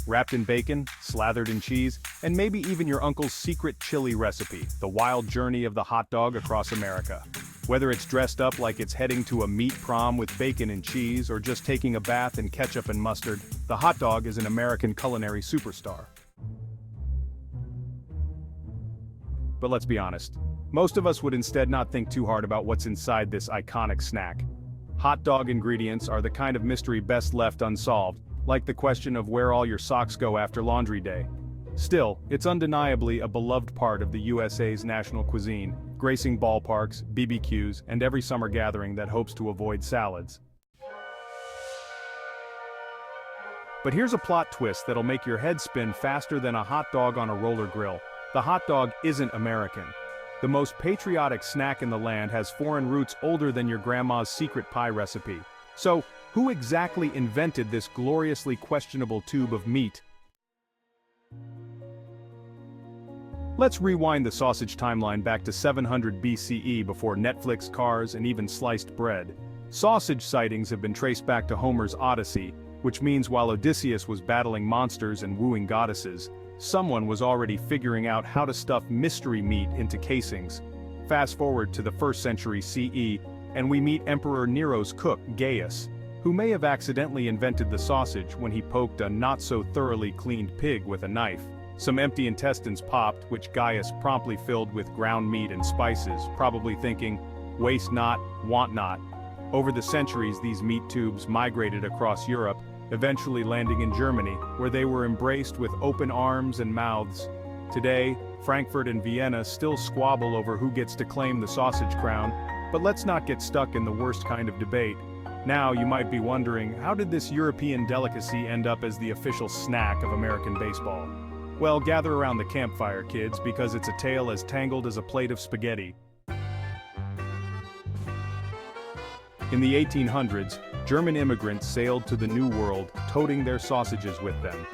wrapped in bacon, slathered in cheese, and maybe even your uncle's secret chili recipe, the wild journey of the hot dog across America. Whether it's dressed up like it's heading to a meat prom with bacon and cheese or just taking a bath in ketchup and mustard, the hot dog is an American culinary superstar. But let's be honest, most of us would instead not think too hard about what's inside this iconic snack. Hot dog ingredients are the kind of mystery best left unsolved, like the question of where all your socks go after laundry day. Still, it's undeniably a beloved part of the USA's national cuisine, gracing ballparks, BBQs, and every summer gathering that hopes to avoid salads. But here's a plot twist that'll make your head spin faster than a hot dog on a roller grill. The hot dog isn't American. The most patriotic snack in the land has foreign roots older than your grandma's secret pie recipe. So, who exactly invented this gloriously questionable tube of meat? Let's rewind the sausage timeline back to 700 BCE before Netflix, cars, and even sliced bread. Sausage sightings have been traced back to Homer's Odyssey, which means while Odysseus was battling monsters and wooing goddesses, someone was already figuring out how to stuff mystery meat into casings. Fast forward to the 1st century CE, and we meet Emperor Nero's cook, Gaius, who may have accidentally invented the sausage when he poked a not-so-thoroughly cleaned pig with a knife. Some empty intestines popped, which Gaius promptly filled with ground meat and spices, probably thinking, "Waste not, want not." Over the centuries, these meat tubes migrated across Europe, eventually landing in Germany, where they were embraced with open arms and mouths. Today, Frankfurt and Vienna still squabble over who gets to claim the sausage crown, but let's not get stuck in the worst kind of debate. Now you might be wondering, how did this European delicacy end up as the official snack of American baseball? Well, gather around the campfire, kids, because it's a tale as tangled as a plate of spaghetti. In the 1800s, German immigrants sailed to the New World, toting their sausages with them.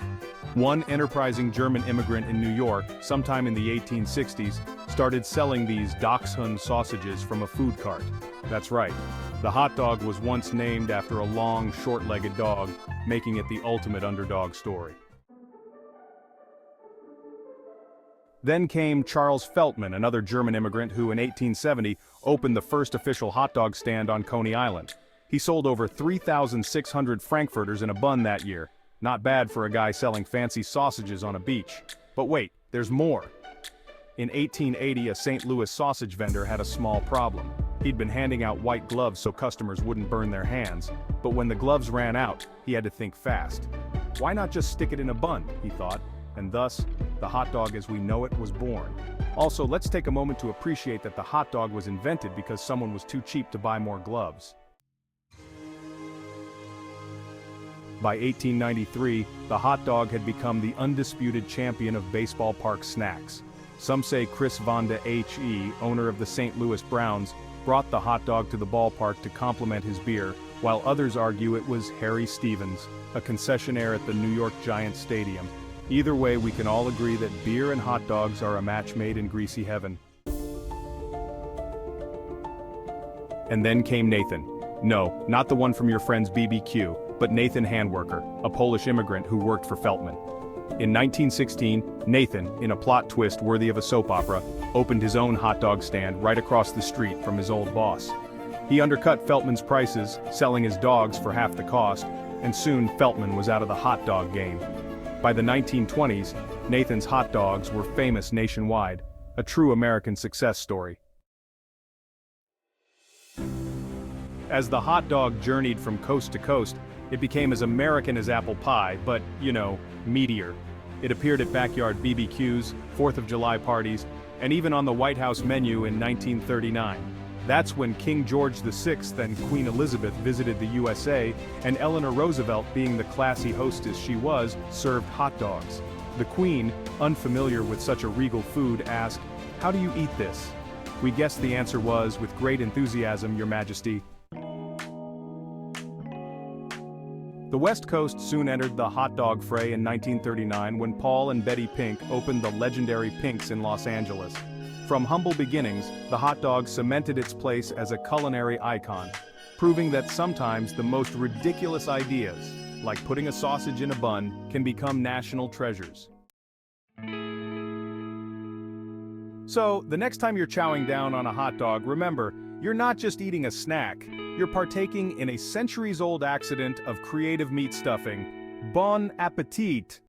One enterprising German immigrant in New York, sometime in the 1860s, started selling these Dachshund sausages from a food cart. That's right, the hot dog was once named after a long, short-legged dog, making it the ultimate underdog story. Then came Charles Feltman, another German immigrant who in 1870 opened the first official hot dog stand on Coney Island. He sold over 3,600 Frankfurters in a bun that year. Not bad for a guy selling fancy sausages on a beach. But wait, there's more. In 1880, a St. Louis sausage vendor had a small problem. He'd been handing out white gloves so customers wouldn't burn their hands. But when the gloves ran out, he had to think fast. Why not just stick it in a bun, he thought. And thus, the hot dog as we know it was born. Also, let's take a moment to appreciate that the hot dog was invented because someone was too cheap to buy more gloves. By 1893, the hot dog had become the undisputed champion of baseball park snacks. Some say Chris Vonda H.E., owner of the St. Louis Browns, brought the hot dog to the ballpark to complement his beer, while others argue it was Harry Stevens, a concessionaire at the New York Giants Stadium. Either way, we can all agree that beer and hot dogs are a match made in greasy heaven. And then came Nathan. No, not the one from your friend's BBQ, but Nathan Handwerker, a Polish immigrant who worked for Feltman. In 1916, Nathan, in a plot twist worthy of a soap opera, opened his own hot dog stand right across the street from his old boss. He undercut Feltman's prices, selling his dogs for half the cost, and soon Feltman was out of the hot dog game. By the 1920s, Nathan's hot dogs were famous nationwide, a true American success story. As the hot dog journeyed from coast to coast, it became as American as apple pie, but, you know, meatier. It appeared at backyard BBQs, 4th of July parties, and even on the White House menu in 1939. That's when King George VI and Queen Elizabeth visited the USA, and Eleanor Roosevelt, being the classy hostess she was, served hot dogs. The Queen, unfamiliar with such a regal food, asked, "How do you eat this?" We guessed the answer was, "With great enthusiasm, Your Majesty." The West Coast soon entered the hot dog fray in 1939 when Paul and Betty Pink opened the legendary Pink's in Los Angeles. From humble beginnings, the hot dog cemented its place as a culinary icon, proving that sometimes the most ridiculous ideas like putting a sausage in a bun, can become national treasures. So, the next time you're chowing down on a hot dog, remember, you're not just eating a snack, you're partaking in a centuries-old accident of creative meat stuffing. Bon appetit!